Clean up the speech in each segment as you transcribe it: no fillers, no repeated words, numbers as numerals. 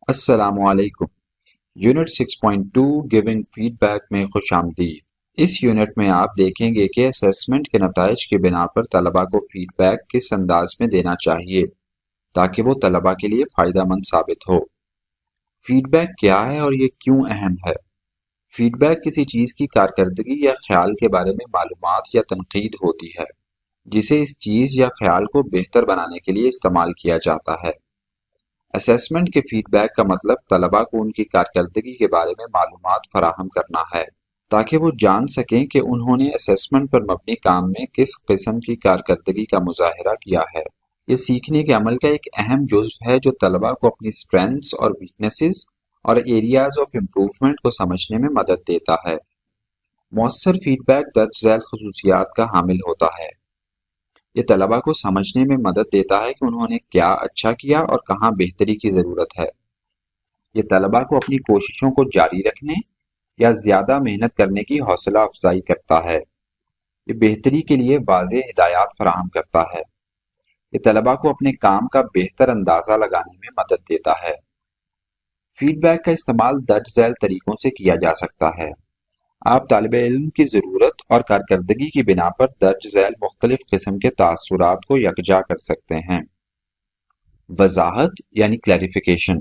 السلام علیکم۔ Unit 6.2 giving feed back میں خوش آمدید۔ اس یونٹ میں آپ دیکھیں گے کہ اسیسمنٹ کے نتائج کی بنا پر طلباء کو فیڈ بیک کس انداز میں دینا چاہیے تاکہ وہ طلباء کے لیے فائدہ مند ثابت ہو۔ فیڈ بیک کیا ہے اور یہ کیوں اہم ہے؟ فیڈ بیک کسی چیز کی کارکردگی یا خیال کے بارے میں معلومات یا تنقید ہوتی ہے جسے اس چیز یا خیال کو بہتر بنانے کے لیے استعمال کیا جاتا ہے۔ اسیسمنٹ کے فیڈ بیک کا مطلب طلباء کو ان کی کارکردگی کے بارے میں معلومات فراہم کرنا ہے تاکہ وہ جان سکیں کہ انہوں نے اسیسمنٹ پر مبنی کام میں کس قسم کی کارکردگی کا مظاہرہ کیا ہے۔ یہ سیکھنے کے عمل کا ایک اہم جزو ہے جو طلباء کو اپنی اسٹرینتھس اور ویکنیسز اور ایریاز آف امپروومنٹ کو سمجھنے میں مدد دیتا ہے۔ مؤثر فیڈ بیک درج ذیل خصوصیات کا حامل ہوتا ہے۔ یہ طلباء کو سمجھنے میں مدد دیتا ہے کہ انہوں نے کیا اچھا کیا اور کہاں بہتری کی ضرورت ہے۔ یہ طلباء کو اپنی کوششوں کو جاری رکھنے یا زیادہ محنت کرنے کی حوصلہ افزائی کرتا ہے۔ یہ بہتری کے لیے واضح ہدایات فراہم کرتا ہے۔ یہ طلباء کو اپنے کام کا بہتر اندازہ لگانے میں مدد دیتا ہے۔ فیڈ بیک کا استعمال درج ذیل طریقوں سے کیا جا سکتا ہے۔ آپ طالب علم کی ضرورت اور کارکردگی کی بنا پر درج ذیل مختلف قسم کے تاثرات کو یکجا کر سکتے ہیں۔ وضاحت یعنی کلیریفیکیشن۔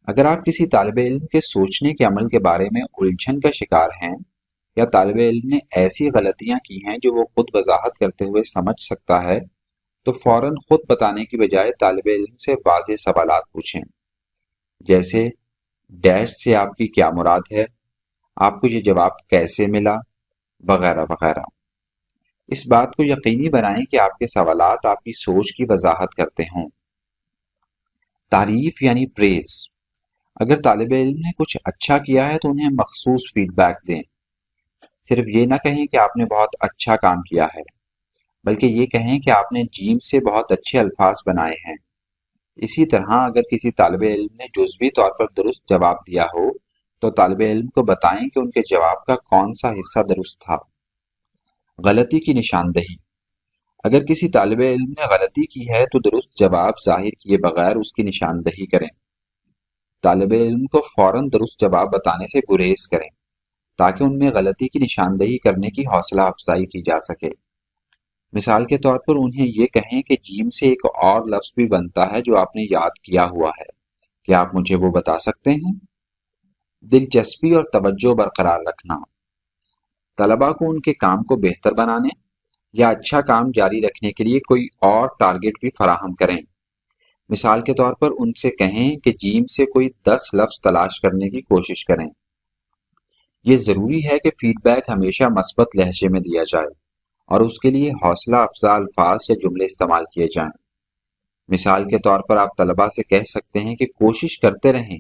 اگر آپ کسی طالب علم کے سوچنے کے عمل کے بارے میں الجھن کا شکار ہیں یا طالب علم نے ایسی غلطیاں کی ہیں جو وہ خود وضاحت کرتے ہوئے سمجھ سکتا ہے تو فوراً خود بتانے کی بجائے طالب علم سے واضح سوالات پوچھیں، جیسے ڈیش سے آپ کی کیا مراد ہے، آپ کو یہ جواب کیسے ملا، وغیرہ وغیرہ۔ اس بات کو یقینی بنائیں کہ آپ کے سوالات آپ کی سوچ کی وضاحت کرتے ہوں۔ تعریف یعنی پریز۔ اگر طالب علم نے کچھ اچھا کیا ہے تو انہیں مخصوص فیڈ بیک دیں۔ صرف یہ نہ کہیں کہ آپ نے بہت اچھا کام کیا ہے، بلکہ یہ کہیں کہ آپ نے جیم سے بہت اچھے الفاظ بنائے ہیں۔ اسی طرح اگر کسی طالب علم نے جزوی طور پر درست جواب دیا ہو تو طالب علم کو بتائیں کہ ان کے جواب کا کون سا حصہ درست تھا۔ غلطی کی نشاندہی۔ اگر کسی طالب علم نے غلطی کی ہے تو درست جواب ظاہر کیے بغیر اس کی نشاندہی کریں۔ طالب علم کو فوراً درست جواب بتانے سے گریز کریں تاکہ ان میں غلطی کی نشاندہی کرنے کی حوصلہ افزائی کی جا سکے۔ مثال کے طور پر انہیں یہ کہیں کہ جیم سے ایک اور لفظ بھی بنتا ہے جو آپ نے یاد کیا ہوا ہے، کیا آپ مجھے وہ بتا سکتے ہیں؟ دلچسپی اور توجہ برقرار رکھنا۔ طلباء کو ان کے کام کو بہتر بنانے یا اچھا کام جاری رکھنے کے لیے کوئی اور ٹارگٹ بھی فراہم کریں۔ مثال کے طور پر ان سے کہیں کہ جیم سے کوئی 10 لفظ تلاش کرنے کی کوشش کریں۔ یہ ضروری ہے کہ فیڈ بیک ہمیشہ مثبت لہجے میں دیا جائے اور اس کے لیے حوصلہ افزا الفاظ یا جملے استعمال کیے جائیں۔ مثال کے طور پر آپ طلباء سے کہہ سکتے ہیں کہ کوشش کرتے رہیں،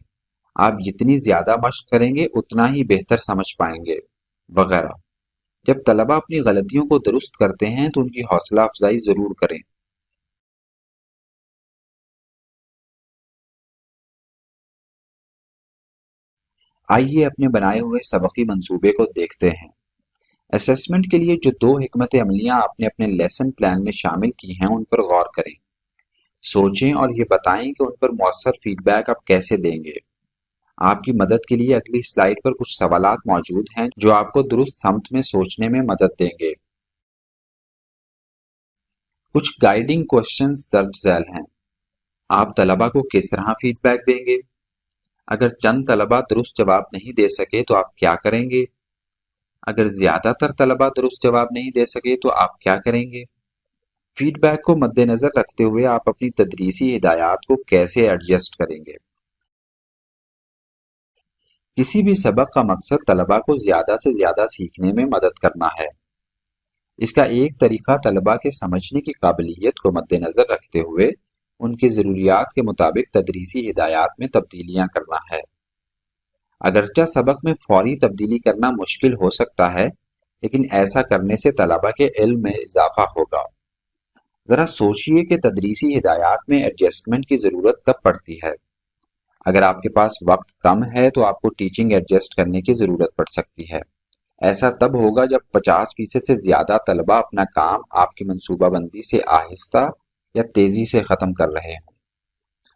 آپ جتنی زیادہ مشق کریں گے اتنا ہی بہتر سمجھ پائیں گے، وغیرہ۔ جب طلباء اپنی غلطیوں کو درست کرتے ہیں تو ان کی حوصلہ افزائی ضرور کریں۔ آئیے اپنے بنائے ہوئے سبقی منصوبے کو دیکھتے ہیں۔ اسیسمنٹ کے لیے جو 2 حکمت عملیاں آپ نے اپنے لیسن پلان میں شامل کی ہیں ان پر غور کریں۔ سوچیں اور یہ بتائیں کہ ان پر مؤثر فیڈ بیک آپ کیسے دیں گے۔ آپ کی مدد کے لیے اگلی سلائیڈ پر کچھ سوالات موجود ہیں جو آپ کو درست سمت میں سوچنے میں مدد دیں گے۔ کچھ گائیڈنگ کوسچنز درج ذیل ہیں۔ آپ طلباء کو کس طرح فیڈ بیک دیں گے؟ اگر چند طلباء درست جواب نہیں دے سکے تو آپ کیا کریں گے؟ اگر زیادہ تر طلباء درست جواب نہیں دے سکے تو آپ کیا کریں گے؟ فیڈ بیک کو مد نظر رکھتے ہوئے آپ اپنی تدریسی ہدایات کو کیسے ایڈجسٹ کریں گے؟ کسی بھی سبق کا مقصد طلباء کو زیادہ سے زیادہ سیکھنے میں مدد کرنا ہے۔ اس کا ایک طریقہ طلباء کے سمجھنے کی قابلیت کو مد نظر رکھتے ہوئے ان کی ضروریات کے مطابق تدریسی ہدایات میں تبدیلیاں کرنا ہے۔ اگرچہ سبق میں فوری تبدیلی کرنا مشکل ہو سکتا ہے، لیکن ایسا کرنے سے طلباء کے علم میں اضافہ ہوگا۔ ذرا سوچئے کہ تدریسی ہدایات میں ایڈجسٹمنٹ کی ضرورت کب پڑتی ہے۔ اگر آپ کے پاس وقت کم ہے تو آپ کو ٹیچنگ ایڈجسٹ کرنے کی ضرورت پڑ سکتی ہے۔ ایسا تب ہوگا جب 50% سے زیادہ طلباء اپنا کام آپ کی منصوبہ بندی سے آہستہ یا تیزی سے ختم کر رہے ہوں۔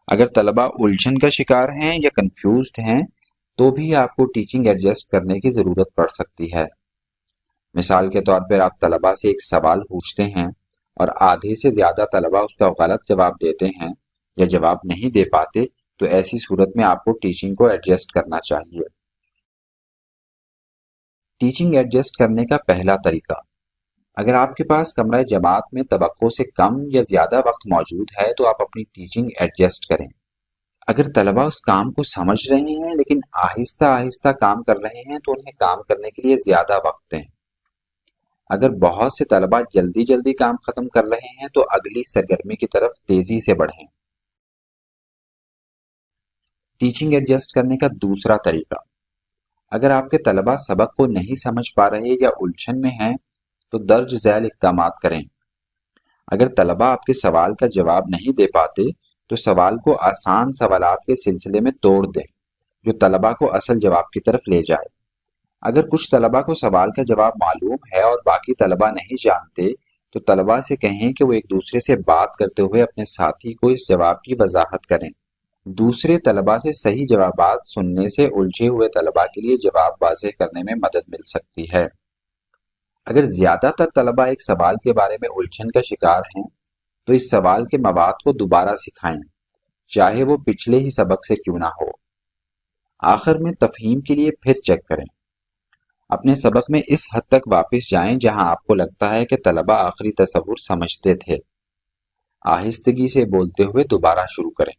اگر طلبہ الجھن کا شکار ہیں یا کنفیوزڈ ہیں تو بھی آپ کو ٹیچنگ ایڈجسٹ کرنے کی ضرورت پڑ سکتی ہے۔ مثال کے طور پر آپ طلبہ سے ایک سوال پوچھتے ہیں اور آدھے سے زیادہ طلبہ اس کا غلط جواب دیتے ہیں یا جواب نہیں دے پاتے، تو ایسی صورت میں آپ کو ٹیچنگ کو ایڈجسٹ کرنا چاہیے۔ ٹیچنگ ایڈجسٹ کرنے کا پہلا طریقہ، اگر آپ کے پاس کمرہ جماعت میں توقع سے کم یا زیادہ وقت موجود ہے تو آپ اپنی ٹیچنگ ایڈجسٹ کریں۔ اگر طلبہ اس کام کو سمجھ رہے ہیں لیکن آہستہ آہستہ کام کر رہے ہیں تو انہیں کام کرنے کے لیے زیادہ وقت دیں۔ اگر بہت سے طلبہ جلدی جلدی کام ختم کر رہے ہیں تو اگلی سرگرمی کی طرف تیزی سے بڑھیں۔ ٹیچنگ ایڈجسٹ کرنے کا دوسرا طریقہ، اگر آپ کے طلبہ سبق کو نہیں سمجھ پا رہے یا الجھن میں ہیں تو درج ذیل اقدامات کریں۔ اگر طلبہ آپ کے سوال کا جواب نہیں دے پاتے تو سوال کو آسان سوالات کے سلسلے میں توڑ دیں جو طلبہ کو اصل جواب کی طرف لے جائے۔ اگر کچھ طلبہ کو سوال کا جواب معلوم ہے اور باقی طلبہ نہیں جانتے تو طلبہ سے کہیں کہ وہ ایک دوسرے سے بات کرتے ہوئے اپنے ساتھی کو اس جواب کی وضاحت کریں۔ دوسرے طلبہ سے صحیح جوابات سننے سے الجھے ہوئے طلبہ کے لیے جواب واضح کرنے میں مدد مل سکتی ہے۔ اگر زیادہ تر طلبہ ایک سوال کے بارے میں الجھن کا شکار ہیں تو اس سوال کے مواد کو دوبارہ سکھائیں، چاہے وہ پچھلے ہی سبق سے کیوں نہ ہو۔ آخر میں تفہیم کے لیے پھر چیک کریں۔ اپنے سبق میں اس حد تک واپس جائیں جہاں آپ کو لگتا ہے کہ طلبہ آخری تصور سمجھتے تھے۔ آہستگی سے بولتے ہوئے دوبارہ شروع کریں۔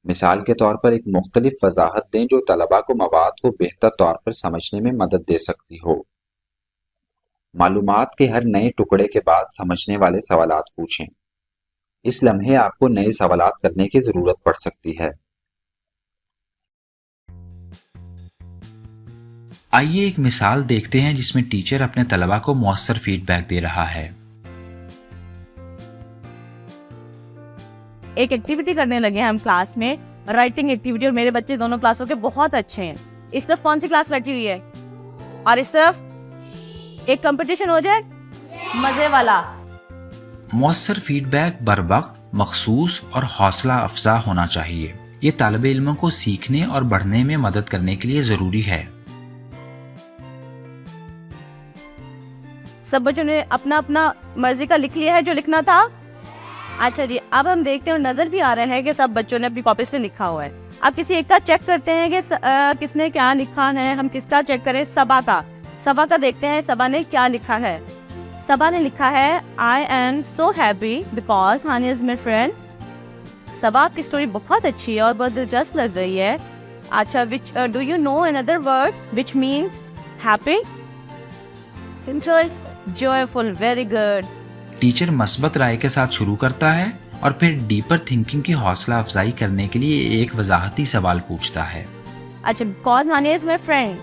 مثال کے طور پر ایک مختلف وضاحت دیں جو طلبہ کو مواد کو بہتر طور پر سمجھنے میں مدد دے سکتی ہو۔ معلومات کے ہر نئے ٹکڑے کے بعد سمجھنے والے سوالات پوچھیں۔ اس لمحے آپ کو نئے سوالات کرنے کی ضرورت پڑ سکتی ہے۔ آئیے ایک مثال دیکھتے ہیں جس میں ٹیچر اپنے طلبہ کو مؤثر فیڈ بیک دے رہا ہے۔ ایک ایکٹیویٹی کرنے لگے ہیں ہم کلاس میں، رائٹنگ ایکٹیویٹی، اور میرے بچے دونوں کلاسوں کے بہت اچھے ہیں۔ اس طرف کون سی کلاس بیٹھی ہوئی ہے اور اس طرف ایک کمپٹیشن ہو جائے مزے والا۔ مؤثر فیڈ بیک بروقت، مخصوص اور حوصلہ افزا ہونا چاہیے۔ یہ طالب علموں کو سیکھنے اور بڑھنے میں مدد کرنے کے لیے ضروری ہے۔ سب بچوں نے اپنا اپنا مرضی کا لکھ لیا ہے جو لکھنا تھا؟ اچھا جی، اب ہم دیکھتے ہیں اور نظر بھی آ رہا ہے کہ سب بچوں نے اپنی کاپیز پہ لکھا ہوا ہے۔ اب کسی ایک کا چیک کرتے ہیں کہ کس نے کیا لکھا ہے۔ ہم کس کا چیک کریں؟ صبا کا دیکھتے ہیں صبا نے کیا لکھا ہے۔ صبا نے لکھا ہے I am so happy because Hania is my friend۔ صبا آپ کی سٹوری بہت اچھی ہے اور بہت دلچسپ لگ رہی ہے۔ اچھا، do you know another word which means happy؟ joyful، very good۔ Teacher مثبت رائے کے ساتھ شروع کرتا ہے اور پھر ڈیپر تھنکنگ کی حوصلہ افزائی کرنے کے لیے ایک وضاحتی سوال پوچھتا ہے۔ اچھا، because Hania is my friend۔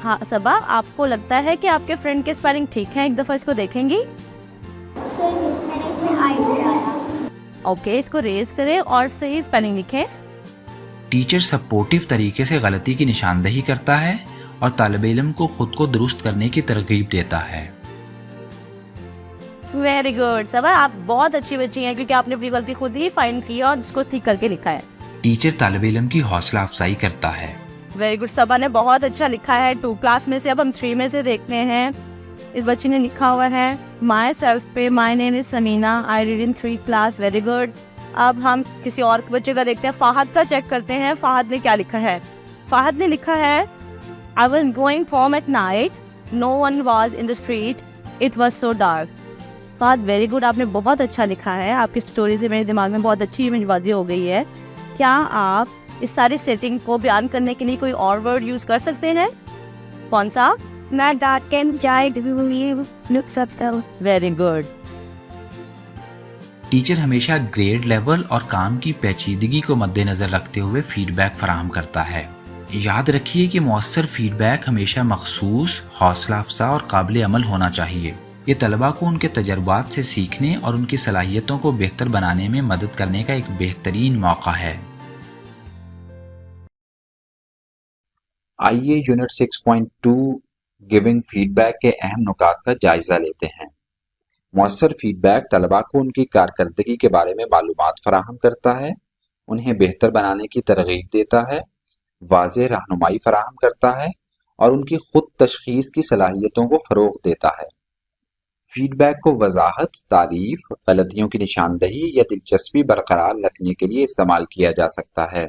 ہاں صبا، آپ کو لگتا ہے کہ آپ کے فرینڈ کے اسپیلنگ ٹھیک ہے؟ ایک دفعہ اس کو دیکھیں گی؟ اوکے، اس کو ریز کریں اور صحیح اسپیلنگ لکھیں۔ ٹیچر سپورٹیو طریقے سے غلطی کی نشاندہی کرتا ہے اور طالب علم کو خود کو درست کرنے کی ترغیب دیتا ہے۔ ویری گڈ صبا، آپ بہت اچھی بچی ہیں کیونکہ آپ نے اپنی غلطی خود ہی فائنڈ کی اور اس کو ٹھیک کر کے لکھا ہے۔ ٹیچر طالب علم کی حوصلہ افزائی کرتا ہے۔ ویری گڈ، صبا نے بہت اچھا لکھا ہے 2 کلاس میں سے۔ اب ہم 3 میں سے دیکھتے ہیں۔ اس بچی نے لکھا ہوا ہے مائی سیلف پہ my name is Samina, I read in 3 class. Very good. اب ہم کسی اور بچے کا دیکھتے ہیں، فہد کا چیک کرتے ہیں۔ فہد نے کیا لکھا ہے؟ فہد نے لکھا ہے I was going home at night, no one was in the street, it was so dark۔ Fahad very good, آپ نے بہت اچھا لکھا ہے۔ آپ کی اسٹوری سے میرے دماغ میں بہت اچھی امیج واضح ہو گئی ہے۔ کیا آپ اس ساری سیٹنگ کو بیان کرنے کے لیے کوئی اور ورڈ یوز کر سکتے ہیں؟ کون سا؟ میں ڈانٹ کے جائے لکھ سکتا ہوں۔ Very good. ٹیچر ہمیشہ گریڈ لیول اور کام کی پیچیدگی کو مد نظر رکھتے ہوئے فیڈ بیک فراہم کرتا ہے۔ یاد رکھیے کہ مؤثر فیڈ بیک ہمیشہ مخصوص، حوصلہ افزا اور قابل عمل ہونا چاہیے۔ یہ طلباء کو ان کے تجربات سے سیکھنے اور ان کی صلاحیتوں کو بہتر بنانے میں مدد کرنے کا ایک بہترین موقع ہے۔ آئیے یونٹ 6.2 گیونگ فیڈ بیک کے اہم نکات کا جائزہ لیتے ہیں۔ مؤثر فیڈ بیک طلباء کو ان کی کارکردگی کے بارے میں معلومات فراہم کرتا ہے انہیں بہتر بنانے کی ترغیب دیتا ہے، واضح رہنمائی فراہم کرتا ہے اور ان کی خود تشخیص کی صلاحیتوں کو فروغ دیتا ہے۔ فیڈ بیک کو وضاحت، تعریف، غلطیوں کی نشاندہی یا دلچسپی برقرار رکھنے کے لیے استعمال کیا جا سکتا ہے۔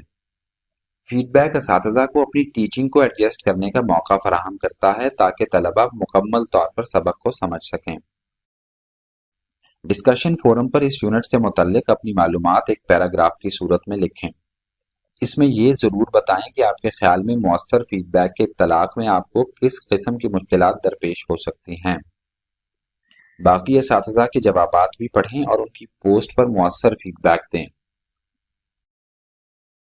فیڈ بیک اساتذہ کو اپنی ٹیچنگ کو ایڈجسٹ کرنے کا موقع فراہم کرتا ہے تاکہ طلبہ مکمل طور پر سبق کو سمجھ سکیں۔ ڈسکشن فورم پر اس یونٹ سے متعلق اپنی معلومات ایک پیراگراف کی صورت میں لکھیں۔ اس میں یہ ضرور بتائیں کہ آپ کے خیال میں مؤثر فیڈ بیک کے اطلاق میں آپ کو کس قسم کی مشکلات درپیش ہو سکتی ہیں۔ باقی اساتذہ کے جوابات بھی پڑھیں اور ان کی پوسٹ پر مؤثر فیڈ بیک دیں۔